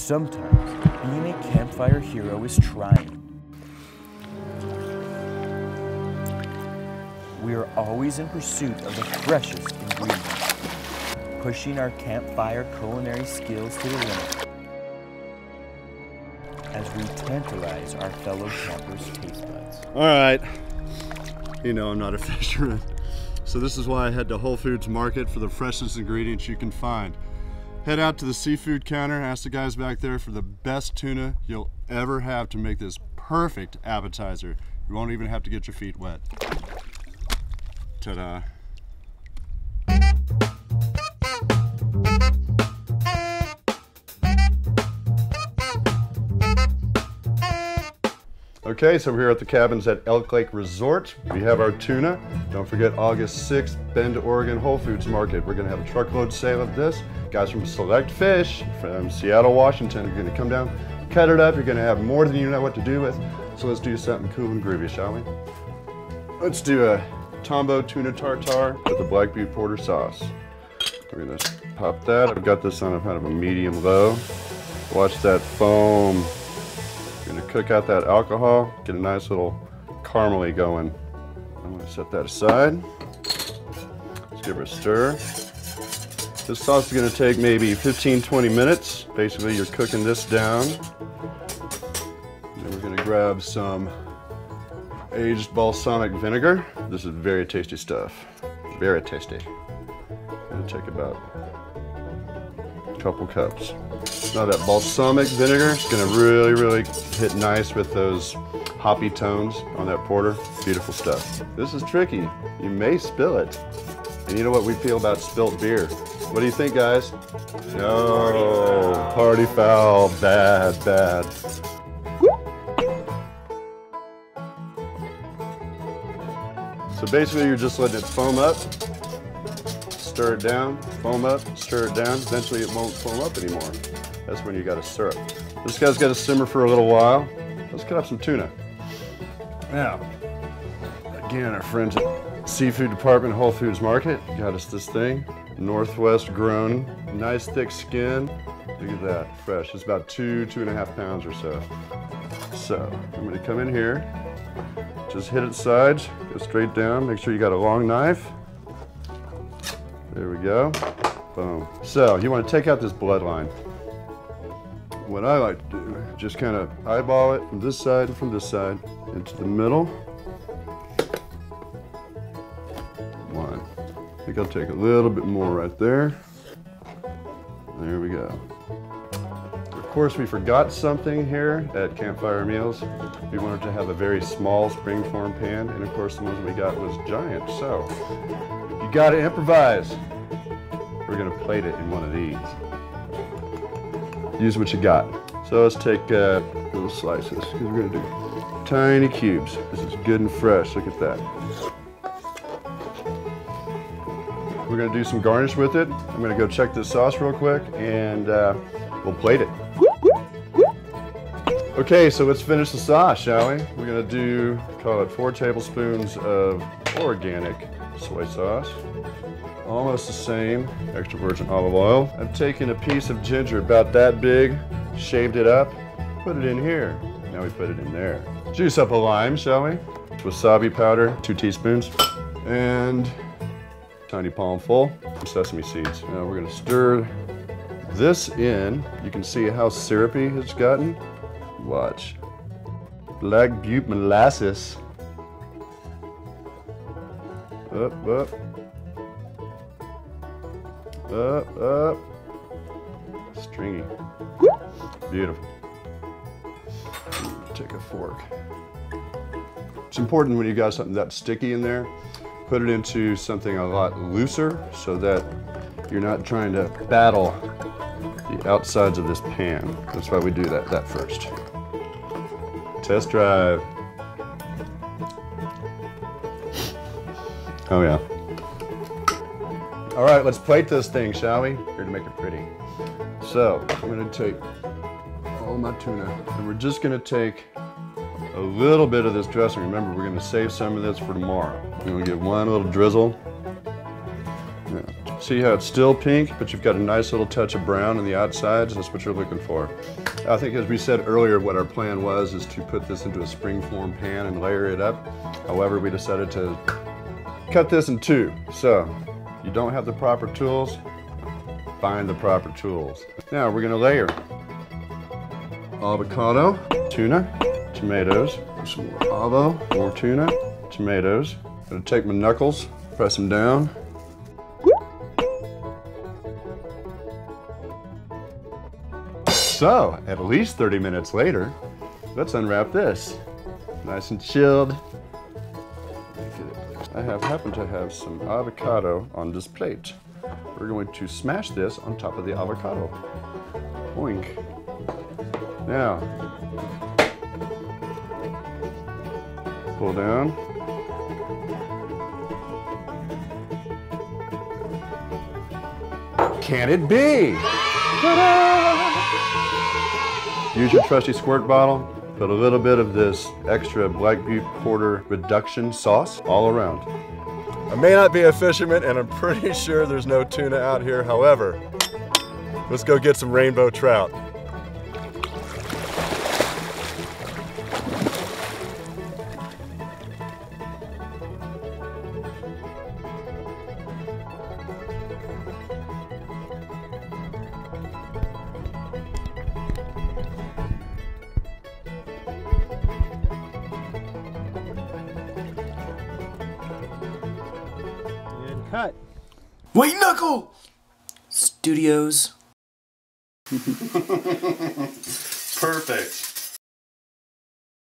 Sometimes being a campfire hero is trying. We are always in pursuit of the freshest ingredients, pushing our campfire culinary skills to the limit as we tantalize our fellow campers' taste buds. All right, you know I'm not a fisherman, so this is why I head to Whole Foods Market for the freshest ingredients you can find. Head out to the seafood counter, ask the guys back there for the best tuna you'll ever have to make this perfect appetizer. You won't even have to get your feet wet. Ta-da. Okay, so we're here at the cabins at Elk Lake Resort. We have our tuna. Don't forget August 6th, Bend, Oregon Whole Foods Market. We're gonna have a truckload sale of this. Guys from Select Fish from Seattle, Washington are gonna come down, cut it up. You're gonna have more than you know what to do with. So let's do something cool and groovy, shall we? Let's do a Tombo tuna tartare with a black beef porter sauce. We're gonna pop that. I've got this on a kind of a medium low. Watch that foam. We're gonna cook out that alcohol, get a nice little caramely going. I'm gonna set that aside. Let's give her a stir. This sauce is gonna take maybe 15-20 minutes. Basically, you're cooking this down. And then we're gonna grab some aged balsamic vinegar. This is very tasty stuff. Very tasty. Gonna take about a couple cups. Now that balsamic vinegar is gonna really hit nice with those hoppy tones on that porter. Beautiful stuff. This is tricky. You may spill it. And you know what we feel about spilt beer. What do you think, guys? No, party foul, bad. So basically you're just letting it foam up, stir it down, foam up, stir it down. Eventually it won't foam up anymore. That's when you gotta stir it. This guy's gotta simmer for a little while. Let's cut up some tuna. Now, again, our friends at Seafood Department, Whole Foods Market, got us this thing. Northwest grown, nice thick skin. Look at that, fresh. It's about 2.5 pounds or so. So, I'm gonna come in here, just hit its sides, go straight down. Make sure you got a long knife. There we go, boom. So, you wanna take out this bloodline. What I like to do, just kind of eyeball it from this side and from this side into the middle. One. I think I'll take a little bit more right there. There we go. Of course, we forgot something here at Campfire Meals. We wanted to have a very small springform pan, and of course the ones we got was giant. So, you gotta improvise. We're gonna plate it in one of these. Use what you got. So let's take little slices, because we're gonna do tiny cubes. This is good and fresh, look at that. We're gonna do some garnish with it. I'm gonna go check this sauce real quick, and we'll plate it. Okay, so let's finish the sauce, shall we? We're gonna do, call it 4 tablespoons of organic soy sauce. Almost the same, extra virgin olive oil. I've taken a piece of ginger about that big, shaved it up, put it in here. Now we put it in there. Juice up a lime, shall we? Wasabi powder, 2 teaspoons. And tiny palm full of sesame seeds. Now we're gonna stir this in. You can see how syrupy it's gotten. Watch. Black butte molasses. Up. Up. Stringy. Beautiful. Take a fork. It's important when you got something that sticky in there, put it into something a lot looser so that you're not trying to battle the outsides of this pan. That's why we do that first. Test drive. Oh yeah. All right, let's plate this thing, shall we? Here to make it pretty. So, I'm gonna take all my tuna, and we're just gonna take a little bit of this dressing. Remember, we're gonna save some of this for tomorrow. We're gonna get one little drizzle. Yeah, See how it's still pink, but you've got a nice little touch of brown on the outsides? That's what you're looking for. I think as we said earlier, what our plan was is to put this into a springform pan and layer it up. However, we decided to cut this in two. So, you don't have the proper tools, find the proper tools. Now we're gonna layer avocado, tuna, tomatoes, some more avo, more tuna, tomatoes. I'm gonna take my knuckles, press them down. So, at least 30 minutes later, let's unwrap this. Nice and chilled. I happen to have some avocado on this plate. We're going to smash this on top of the avocado. Boink. Now, pull down. Can it be? Ta-da! Use your trusty squirt bottle. Put a little bit of this extra Black Butte Porter reduction sauce all around. I may not be a fisherman, and I'm pretty sure there's no tuna out here. However, let's go get some rainbow trout. Cut. White Knuckle Studios. Perfect.